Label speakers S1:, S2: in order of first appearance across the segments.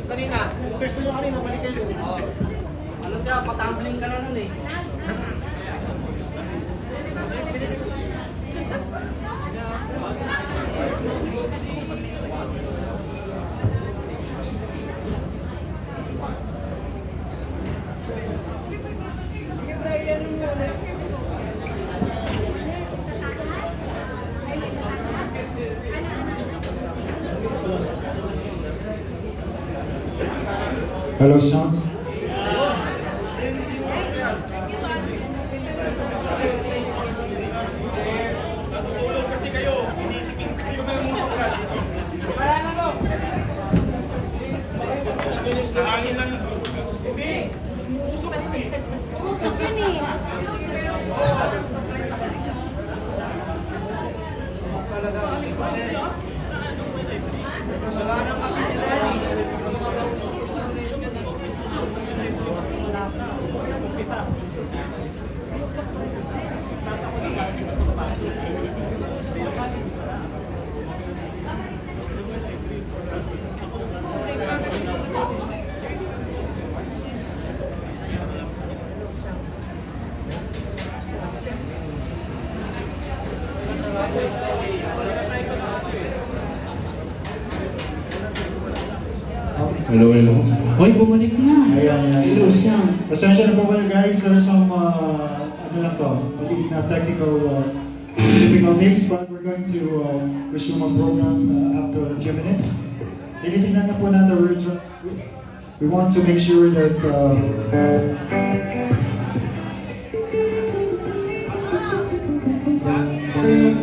S1: Kanina.
S2: Pwesto nyo kanina, balik kayo.
S1: Alam niya, patambling ka na nun eh.
S2: Hello, sound.
S3: Natutulog kasi kayo, inisipin kayo ng musok na. Nahangin lang. Hindi. Musok kami.
S4: Usap yan eh.
S1: Kasalanan kasi nila yan.
S5: Hello, hello. Hoy, bumalik na.
S2: Ayan, ayan.
S5: Hello, Sam.
S2: Pasensya na po kayo guys, there's some, ano lang to, maliit na technical difficulties, but we're going to resume our program after a few minutes. Tinitingnan na po natin, we want to make sure that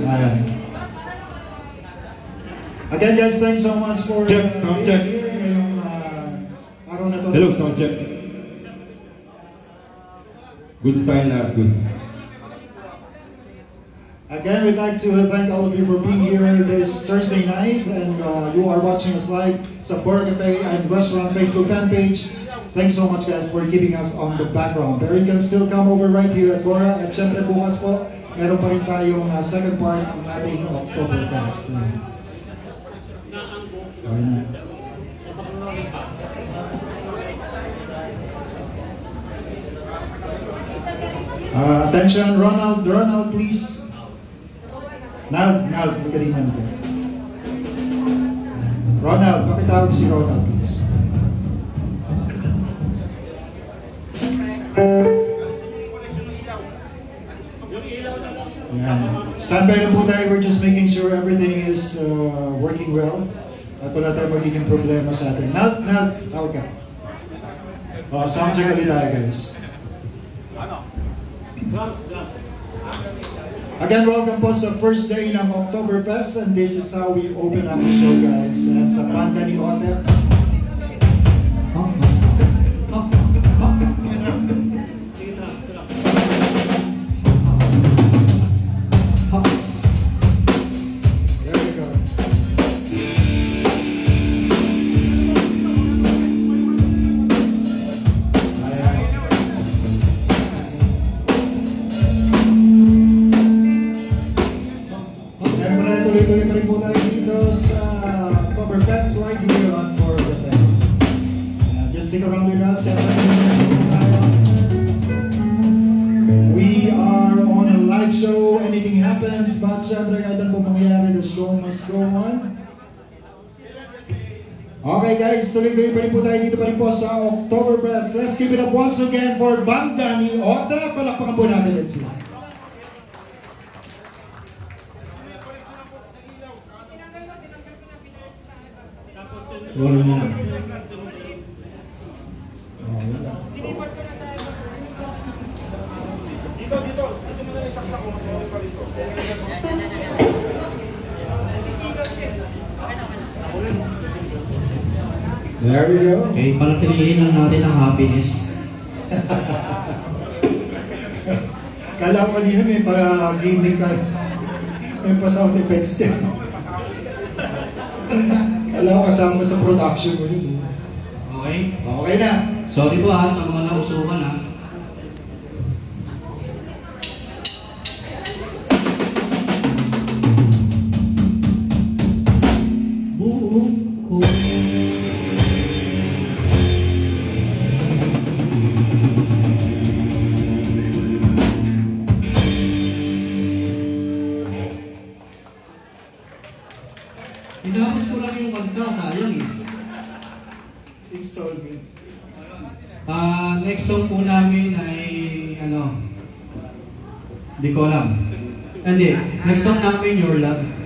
S2: ayan. Again guys, thanks so much for
S5: Check, sound check.
S2: ngayong araw na to.
S5: Hello, sound check. Goods tayo na, goods.
S2: Again, we'd like to thank all of you for being here this Thursday night, and you are watching us live sa Bora Cafe and Restaurant Facebook fan page. Thanks so much guys for keeping us on the background. But you can still come over right here at Bora, at syempre bukas po, meron pa rin tayong second part ng ating Oktoberfest. Okay na. Attention, Ronald, please. Nald, hindi ka rin naman. Ronald, pakitawag si Ronald, please. Yan. Stand by lang po tayo, we're just making sure everything is working well. At wala tayong magiging problema sa atin. Nald, tawag ka. Sound check ulit tayo guys. Again, welcome po sa first day ng Oktoberfest, and this is how we open up the show guys. And sa banda ni Ote. There we go. Ayan. Siyempre, tuloy-tuloy pa rin po tayo dito sa Oktoberfest right here on Bora Cafe. Just stick around with us. We are on a live show. Anything happens, but siyempre kahit ano po mangyayari, the show must go on. Okay guys, tuloy-tuloy pa rin po tayo dito pa rin po sa Oktoberfest. Let's give it up once again for banda ni Ote. Palakpakan po natin ulit sila.
S5: Wala na.
S3: Dito. Gusto mo na isaksak ko, mas mawag pa rito.
S2: There we go.
S1: Okay, palatilihin lang natin ang happiness.
S2: Kala ko kanina may pa-gaming ka. May pa-sound effects din. Kala ko kasama sa production mo yun.
S4: Okay?
S2: Okay na.
S4: Sorry po ha sa mga nausukan ha. Buong ko. Tinapos ko lang yung kanta, sayang eh.
S2: Installment.
S4: Next song po namin ay di ko alam. Hindi, next song namin Your Love.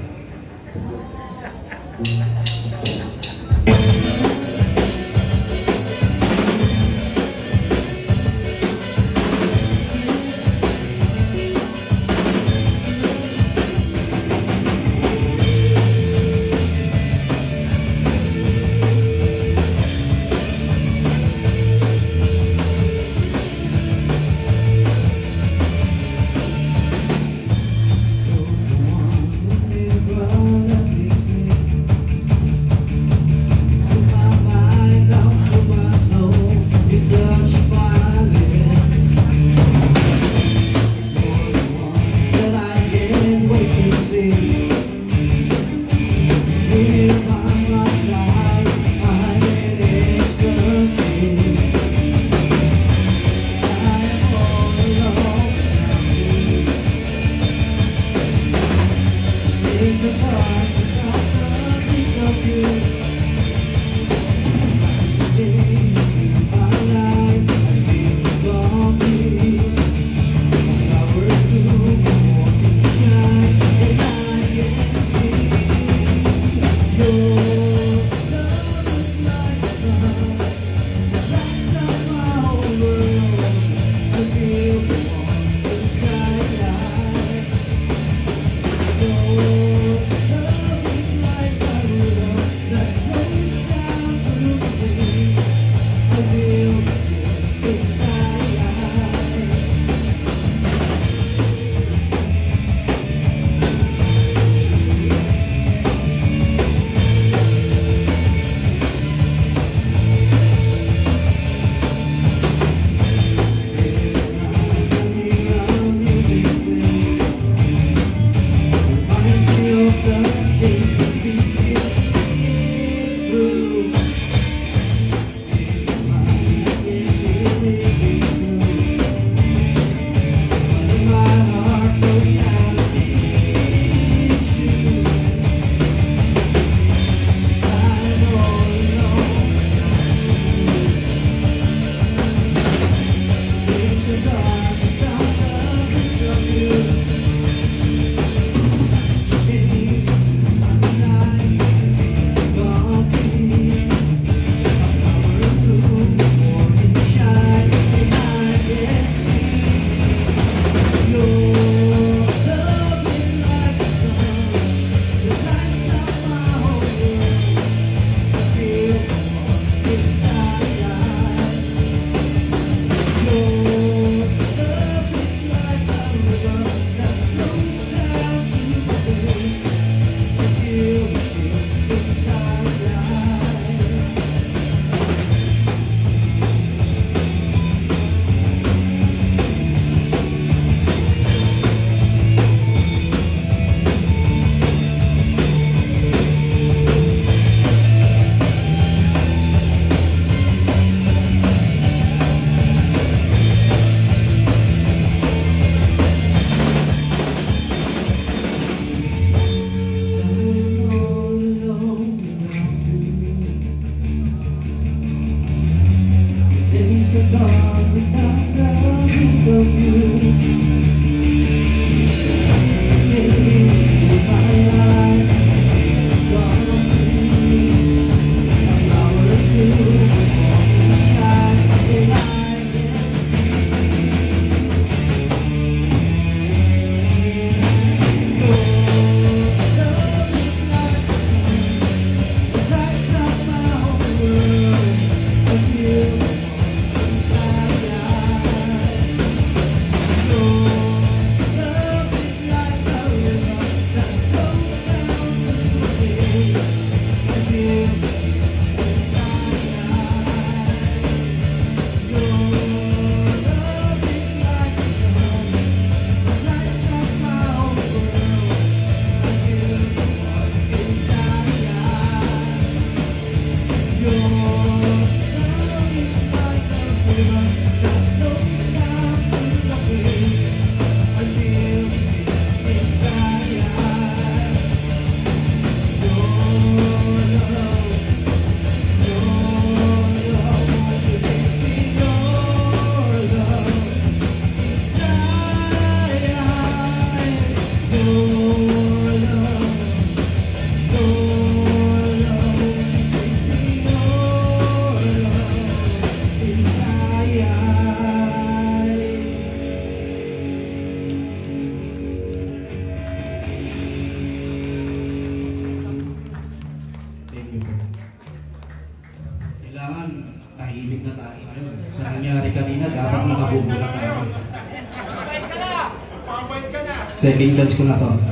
S4: Second chance ko na to.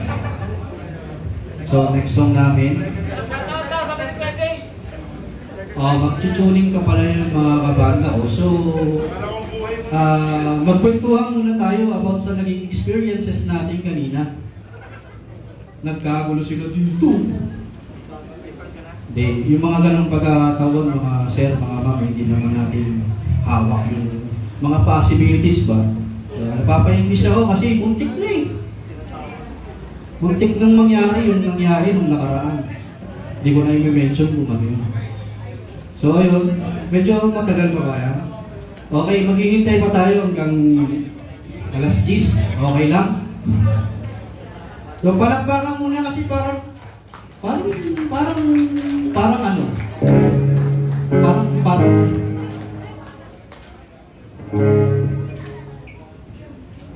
S4: So, next song namin. Mag-tuning pa pala yung mga kabanda ko. So, magkwentuhan muna tayo about sa naging experiences natin kanina. Nagkagulo sila dito. Hindi, yung mga ganong pagkataon, mga sir, mga ma'am, hindi naman natin hawak yung mga possibilities ba. Napapahingis ako kasi muntik na eh. Muntik nang mangyari yung nangyari nung nakaraan. Hindi ko na i-mention kung ano yun. So ayun, medyo matagal pa ba yan? Okay, maghihintay pa tayo hanggang alas 10. Okay lang? So palakpakan muna kasi parang ano?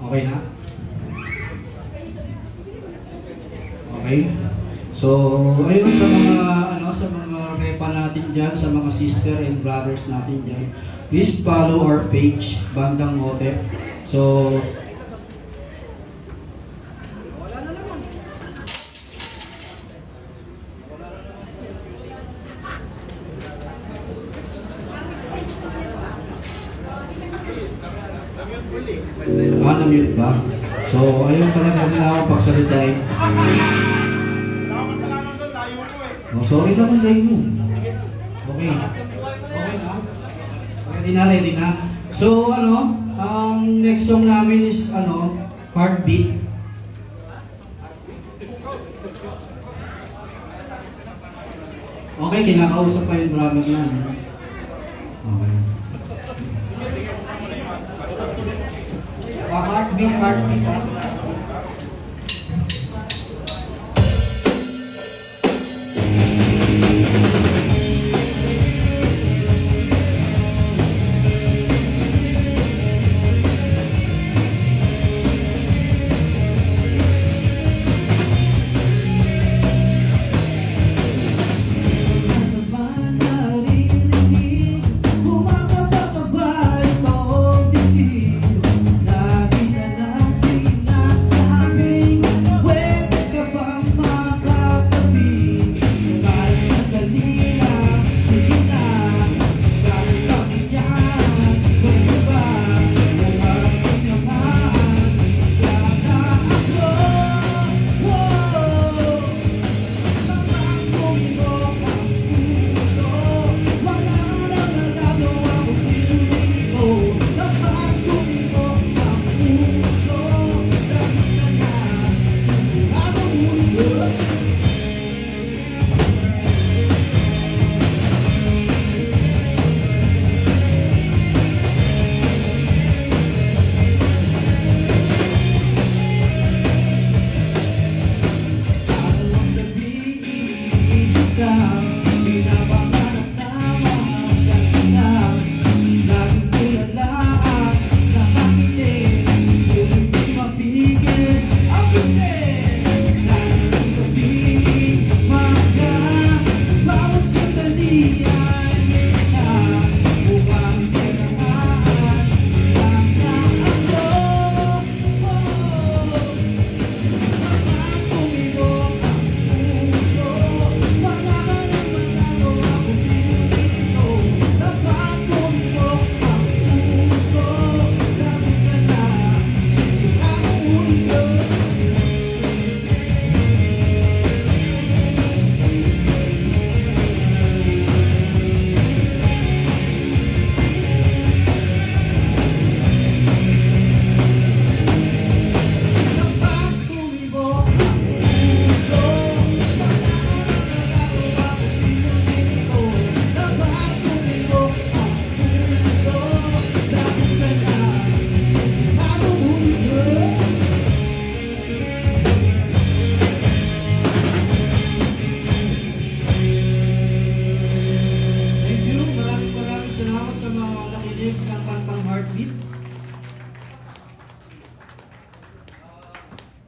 S4: Okay na? Okay? So, ayun sa mga repa natin dyan, sa mga sister and brothers natin dyan, please follow our page, Bandang Otep. So, na-mute ba? So, ayun talaga na ako pagsalitain.
S3: Nakakasalanan doon, layo mo eh.
S4: Oh, sorry naman sa inyo. Okay. Okay na? Ready na. So, ang next song namin is, Heartbeat. Okay, kinakausap pa yung drummer na. Okay. Heartbeat.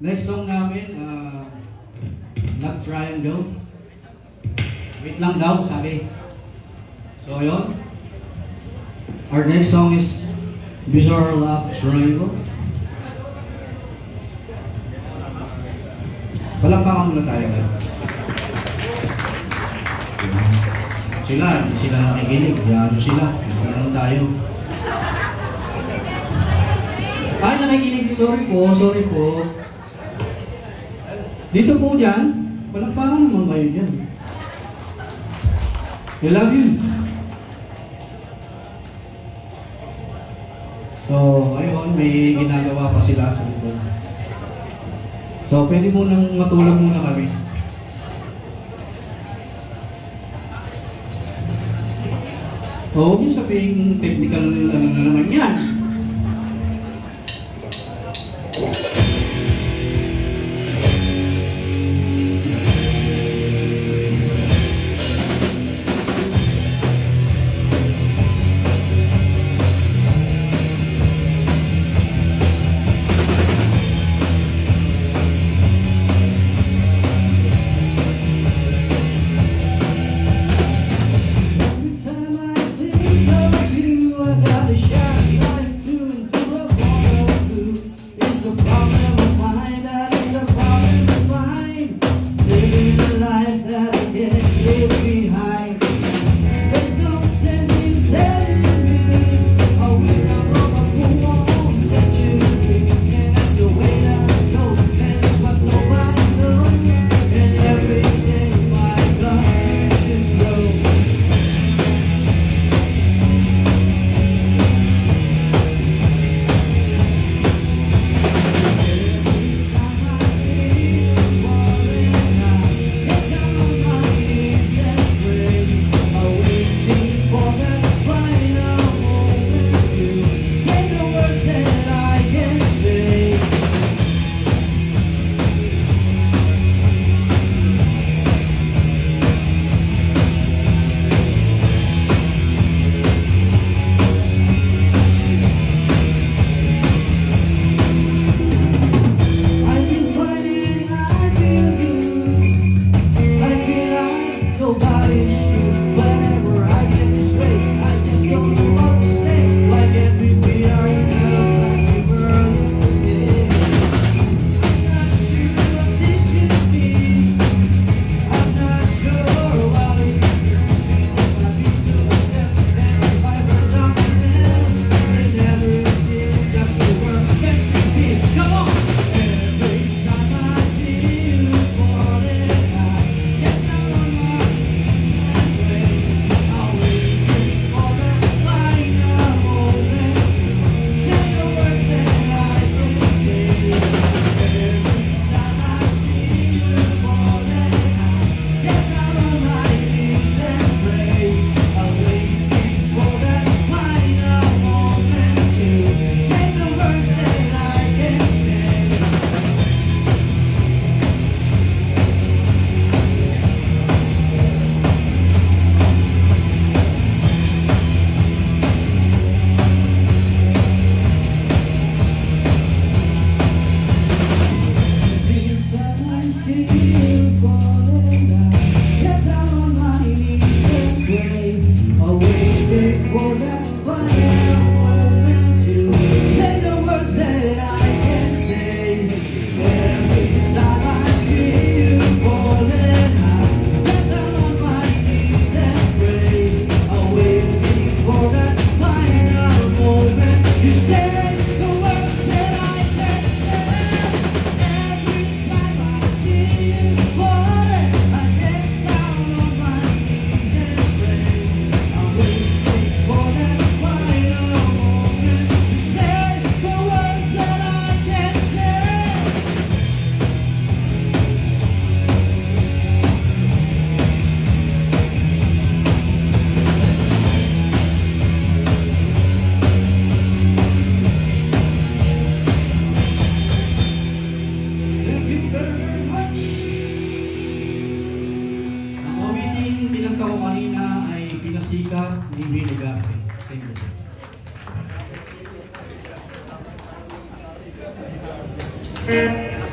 S4: Next song namin, Love Triangle. Wait lang daw, sabi. So, yun. Our next song is Bizarre Love Triangle. Palakpakan muna tayo ngayon. Sila, hindi sila nakikinig. Yan sila. Hindi lang tayo. Ay, nakikinig. Sorry po. Dito po dyan. Palakpakan naman kayo dyan. I love you. So, ayun, may ginagawa pa sila sa likod. So, pwede mo nang matulog muna kami. O, huwag niyo sabihin technical ano na naman yan.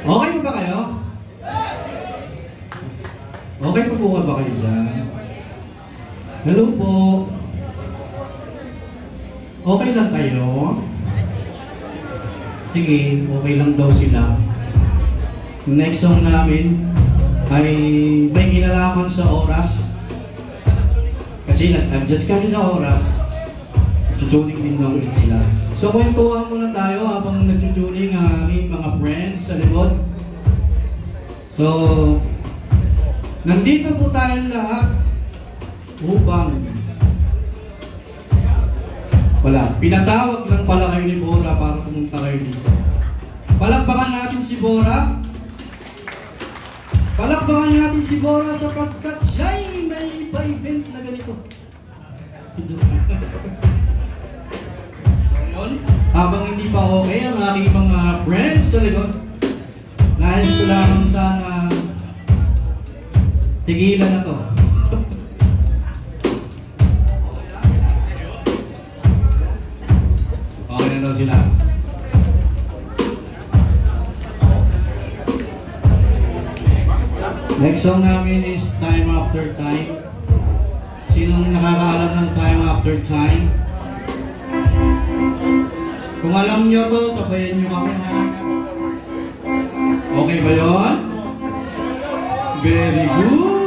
S4: Okay po ba kayo? Okay po po ba kayo dyan? Hello po. Okay lang kayo? Sige, okay lang daw sila. Next song namin ay may kinalaman sa oras. Kasi nag-adjust kami sa oras. Tutuning din daw ulit sila. So kwentuhan muna tayo habang nagtutuning ang aming mga friends sa likod. So, nandito po tayong lahat upang pinatawag lang pala kayo ni Bora para pumunta kayo dito. Palakpakan natin si Bora. Palakpakan natin si Bora sapagkat siya'y may event na ganito. Ngayon, habang hindi pa okay ang aking mga friends sa likod, nais ko lamang sana tigilan na to. Okay na daw sila. Next song namin is Time After Time. Sinong nakakaalam ng Time After Time? Kung alam nyo to, sabayan nyo kami ha. Okay ba yun? Very good!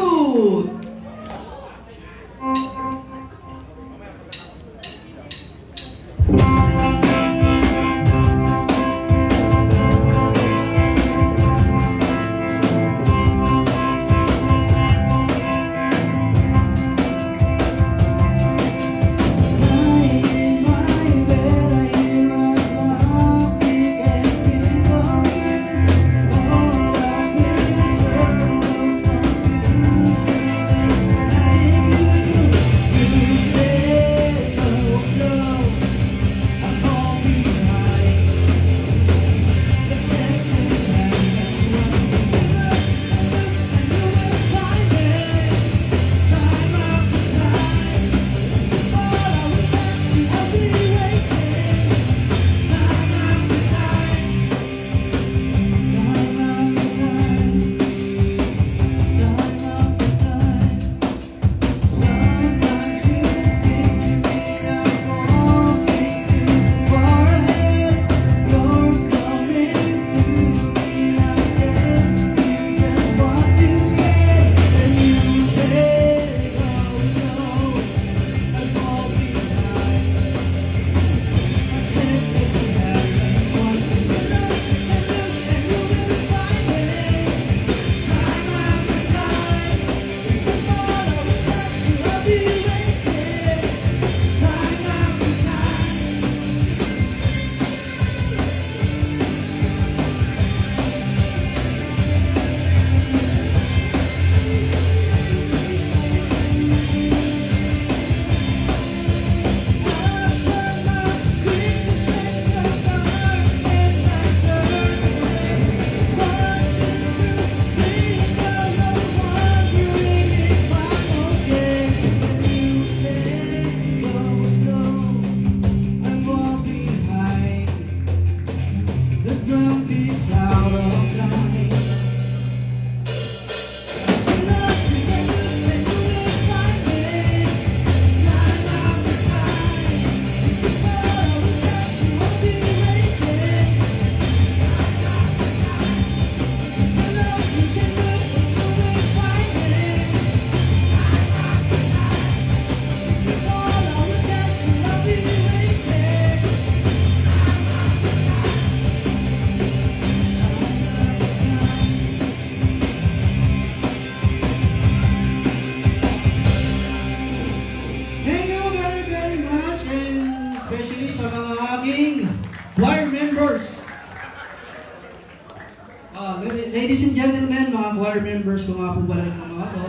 S4: Ladies and gentlemen, mga choir members ko nga po pala ng mga to.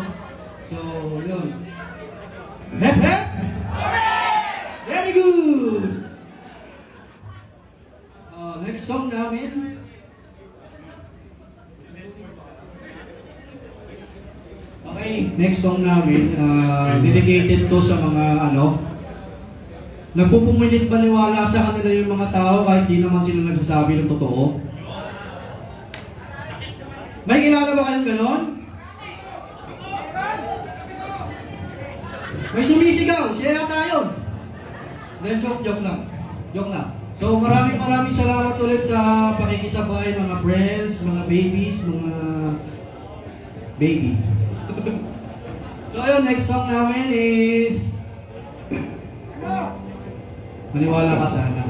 S4: So, yun. Hep, hep! Very good! Next song namin. Okay, next song namin. Dedicated to sa mga nagpupumilit baliwala sa kanila yung mga tao kahit di naman sila nagsasabi ng totoo. May kilala ba kayong ganon? May sumisigaw, siya yata yun. Then joke lang. Joke lang. So maraming salamat ulit sa pakikisabay mga friends, mga babies, mga baby. So ayun, next song namin is Maniwala Ka Sana.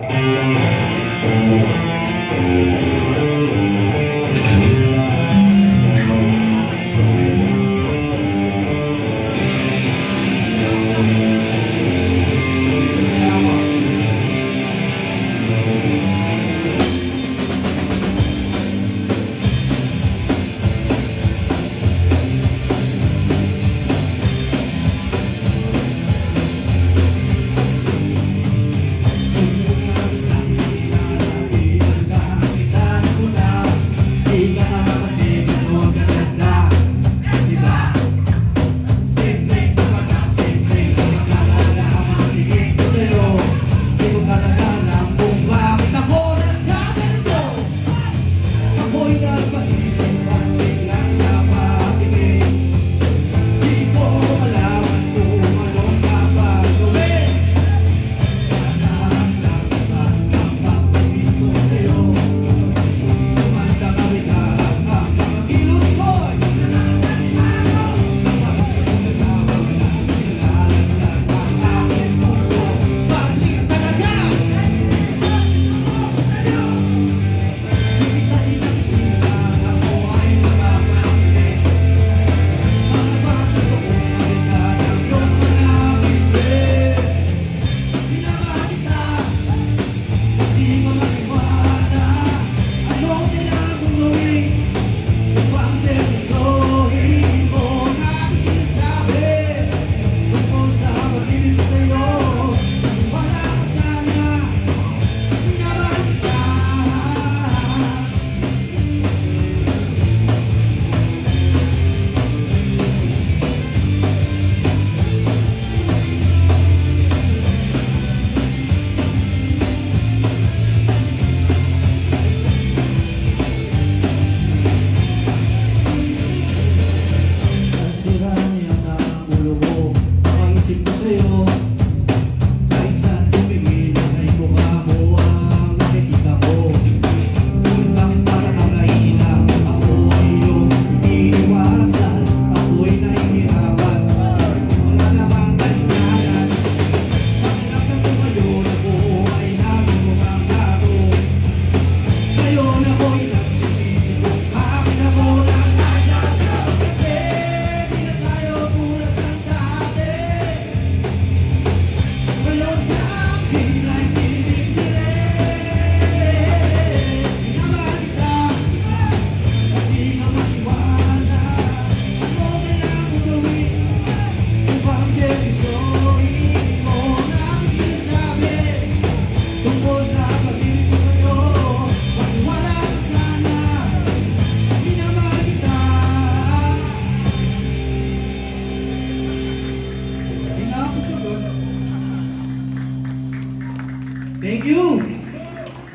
S4: Thank you!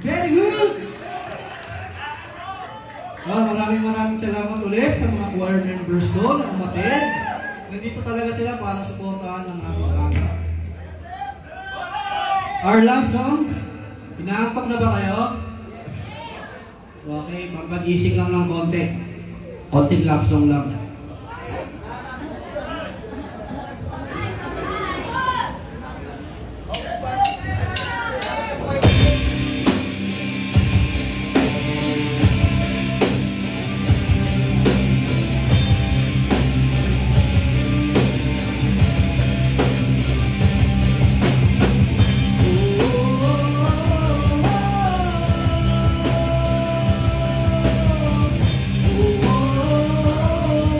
S4: Very good! Maraming salamat ulit sa mga choir members doon na umatid. Nandito talaga sila para suportahan ng aming banda. Our last song, inaampak na ba kayo? Okay, magpag-ising lang ng konti. Konting love song lang.
S6: Oh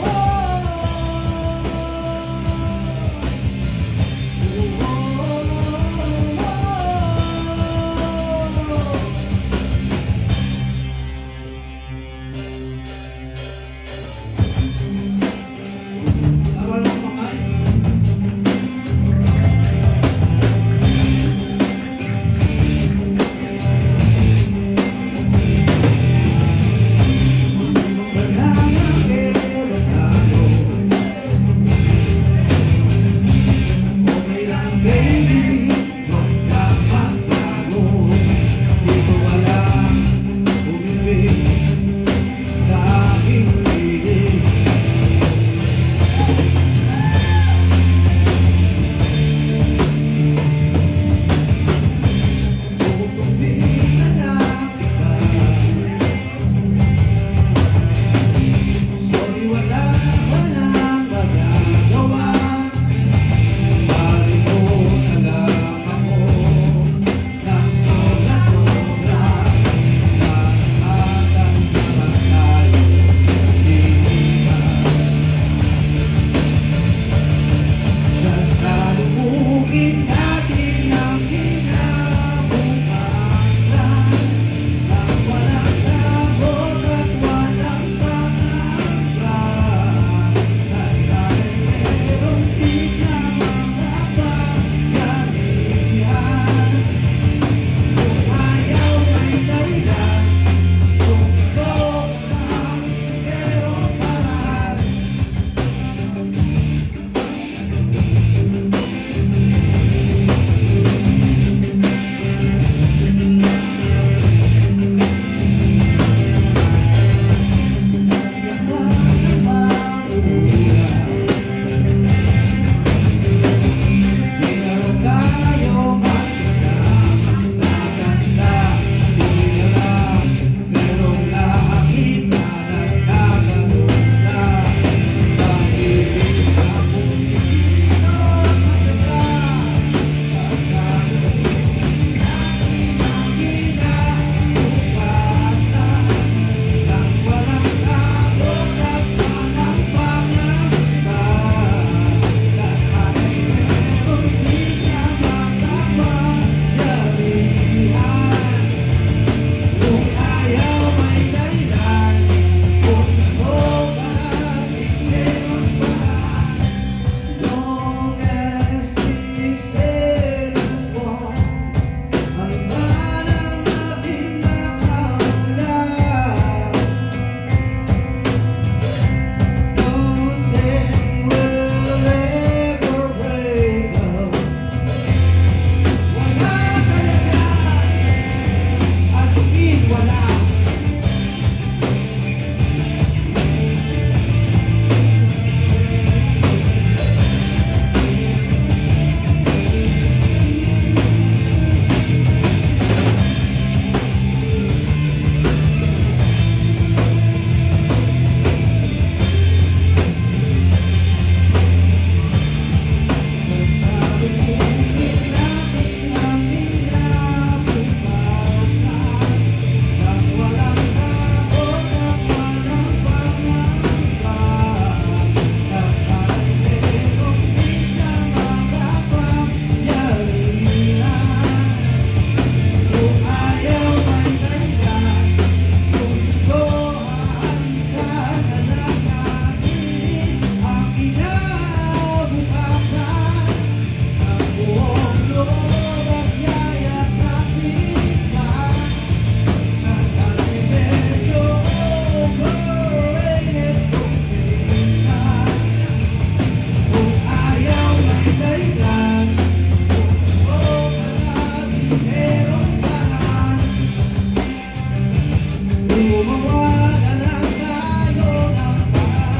S4: Gumawa na lang tayo ng paraan.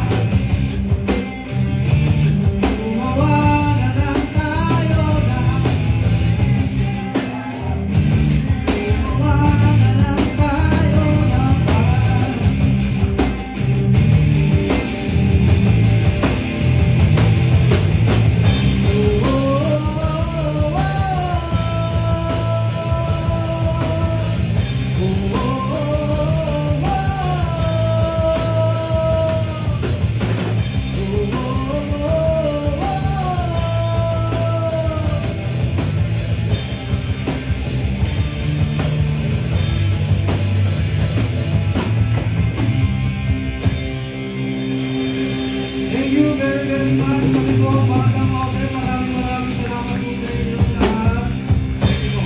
S4: Gumawa na lang tayo ng Gumawa na lang tayo ng paraan. Thank you very, very much. Kami po ang Batang Open. Maraming salamat po sa inyo lahat. Thank you po.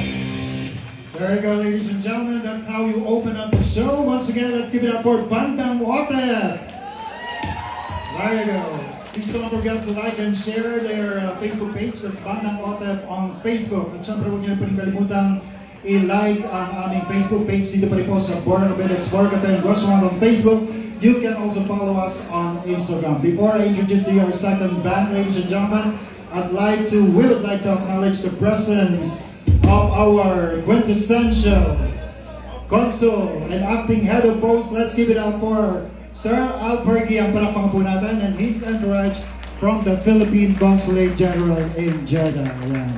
S2: There you go, ladies and gentlemen. That's how you open up the show. Once again, let's give it up for Bandang Otep. There you go. Please don't forget to like and share their Facebook page. That's Bandang Otep on Facebook. At syempre, huwag niyo po rin kalimutang i-like ang aming Facebook page dito pa rin po sa Boracay Restaurant on Facebook. You can also follow us on Instagram. Before I introduce to you our second band, ladies and gentlemen, we would like to acknowledge the presence of our quintessential consul and acting head of post. Let's give it up for Sir Al Pergi, ang palakpakan po natin, and his entourage from the Philippine Consulate General in Jeddah. Ayan.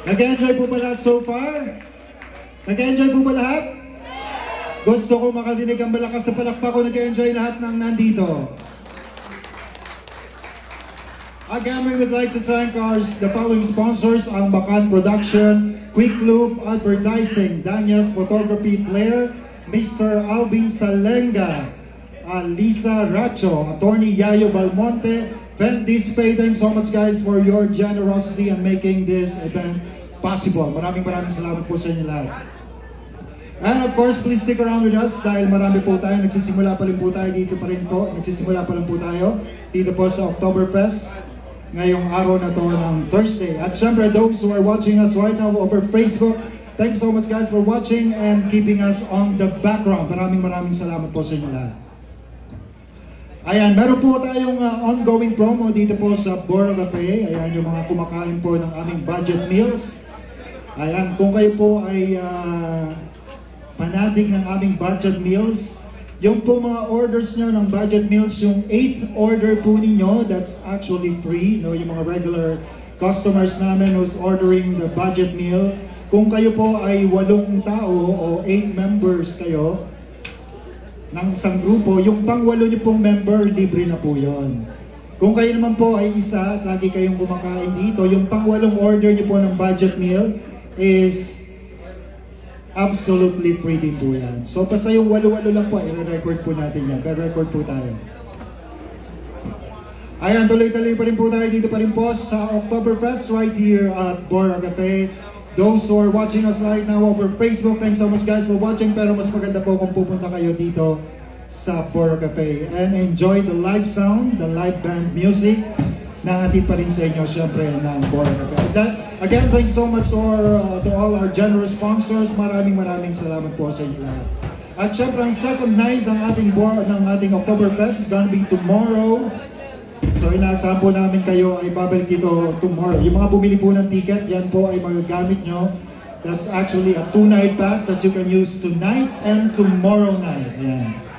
S2: Nag-enjoy po ba lahat so far? Nag-enjoy po ba lahat? Gusto ko makarinig ang malakas na palakpak ko. Nag-enjoy lahat ng nandito. Again, we would like to thank the following sponsors: ang Bacan Production, Quick Loop Advertising, Danyas Photography Flair, Mr. Alvin Salenga, Lisa Racho, Attorney Yayo Balmonte, Ven Display. Thanks so much guys for your generosity and making this event possible. Maraming salamat po sa inyo lahat. And of course, please stick around with us dahil marami po tayo. Nagsisimula pa rin po tayo dito pa rin po. Nagsisimula pa lang po tayo dito po sa Oktoberfest ngayong araw na to ng Thursday. At syempre, those who are watching us right now over Facebook, thanks so much guys for watching and keeping us on the background. Maraming salamat po sa inyo lahat. Ayan, meron po tayong ongoing promo dito po sa Bora Cafe. Ayan, yung mga kumakain po ng aming budget meals. Ayan, kung kayo po ay panatig ng aming budget meals, yung po mga orders nyo ng budget meals, yung 8 order po ninyo, that's actually free. No? Yung mga regular customers namin who's ordering the budget meal, kung kayo po ay 8 tao o 8 members kayo ng isang grupo, yung pang-8 nyo pong member, libre na po yon. Kung kayo naman po ay isa at lagi kayong kumakain dito, yung pang-8 order nyo po ng budget meal is absolutely free din po yan. So basta yung 8 lang po, i-record po natin yan. Record po tayo. Ayan, tuloy-tuloy pa rin po tayo dito pa rin po sa Oktoberfest right here at Bora Cafe. Those who are watching us right now over Facebook, thanks so much guys for watching. Pero mas maganda po kung pupunta kayo dito sa Bora Cafe and enjoy the live sound, the live band music na hatid pa rin sa inyo syempre ng Bora Cafe. Again, thanks so much to all our generous sponsors. Maraming salamat po sa inyo lahat. At syempre, ang second night ng ating Oktoberfest is gonna be tomorrow. So inaasahan po namin kayo ay babalik dito tomorrow. Yung mga bumili po ng ticket, yan po ay magagamit nyo. That's actually a 2-night pass that you can use tonight and tomorrow night. Ayan.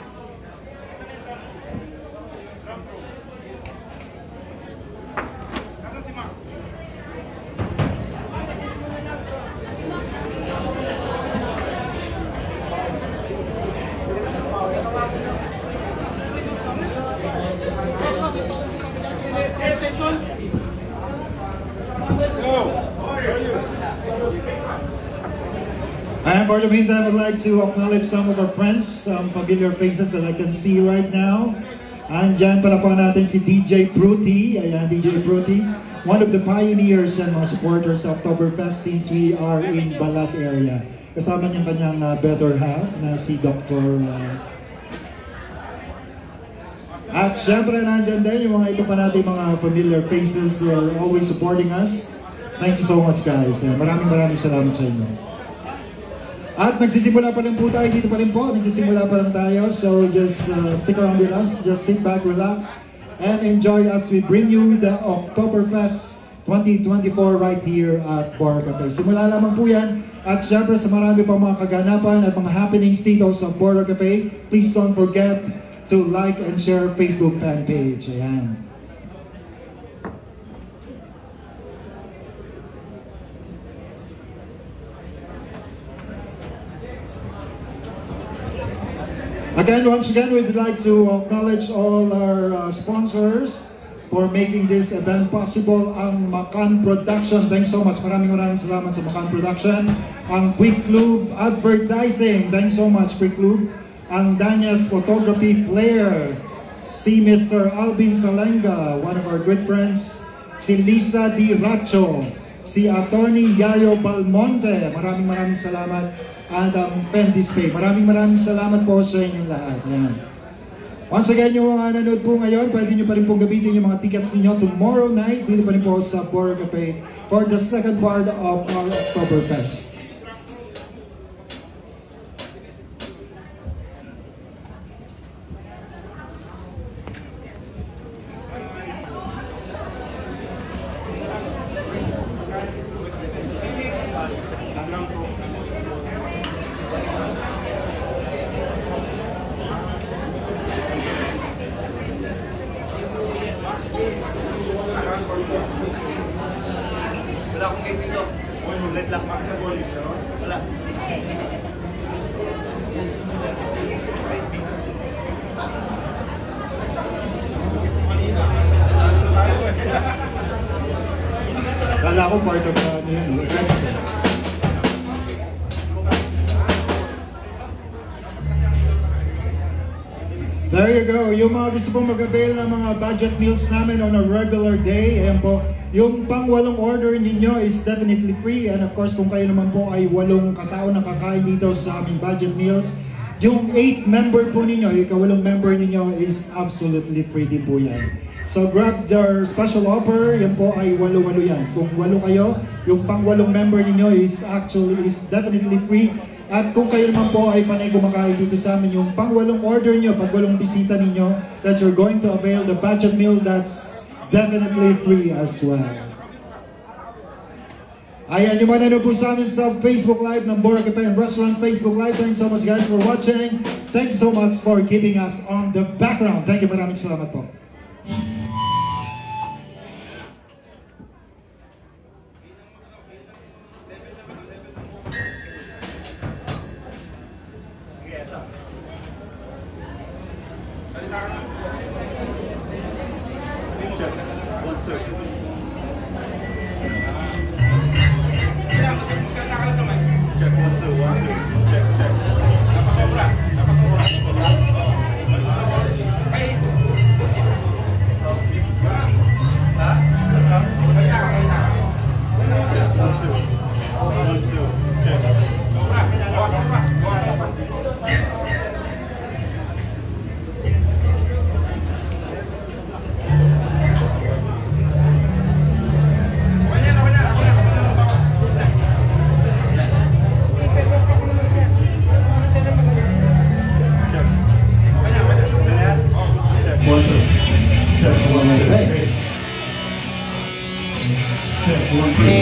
S2: And for the meantime, I'd like to acknowledge some of our friends, some familiar faces that I can see right now. Andyan pala po natin si DJ Fruity. Ayan, DJ Fruity. One of the pioneers and mga supporters of Oktoberfest since we are in Balat area. Kasama niyang kanyang better half na si Dr. At syempre nandyan din yung mga iba pa natin mga familiar faces who are always supporting us. Thank you so much guys. Maraming salamat sa inyo. At nagsisimula pa lang po tayo dito pa rin po. Nagsisimula pa lang tayo. So just stick around with us. Just sit back, relax, and enjoy as we bring you the Oktoberfest 2024 right here at Bar Cafe. Simula lamang po yan. At syempre sa marami pang mga kaganapan at mga happenings dito sa Bar Cafe, please don't forget to like and share Facebook fan page. Ayan. Again, once again, we'd like to acknowledge all our sponsors for making this event possible. Ang Makan Production, thanks so much. Maraming salamat sa Makan Production. Ang Quick Lube Advertising, thanks so much Quick Lube. Ang Danyas Photography Flair. Si Mr. Alvin Salenga, one of our good friends. Si Lisa Di Racho. Si Attorney Yayo Balmonte, maraming salamat. At ang Fendi Stay, maraming salamat po sa inyong lahat. Ayan. Once again, yung mga nanood po ngayon, pwede nyo pa rin po gamitin yung mga tickets ninyo tomorrow night. Dito pa rin po sa Bar Cafe for the second part of our Oktoberfest.
S3: Wala akong gate dito. Red lock mask na ball. Wala.
S2: Kala ko part of the events. There you go. Yung mga gusto pong mag-avail ng mga budget meals namin on a regular day, ayan po. Yung pang-walong order ninyo is definitely free. And of course, kung kayo naman po ay 8 katao na kakain dito sa aming budget meals, yung 8 member po ninyo, yung ika-8 member ninyo is absolutely free din po yan. So grab your special offer, yan po ay 8 yan. Kung 8 kayo, yung pang-8 member ninyo is definitely free. At kung kayo naman po ay panay kumakain dito sa amin, yung pang-8 order nyo, pag-8 bisita ninyo, that you're going to avail the budget meal, that's definitely free as well. Ayan, yung mga nanonood po sa amin sa Facebook Live ng Bar Cafe and Restaurant Facebook Live. Thanks so much guys for watching. Thanks so much for keeping us on the background. Thank you, maraming salamat po. Check 1 2.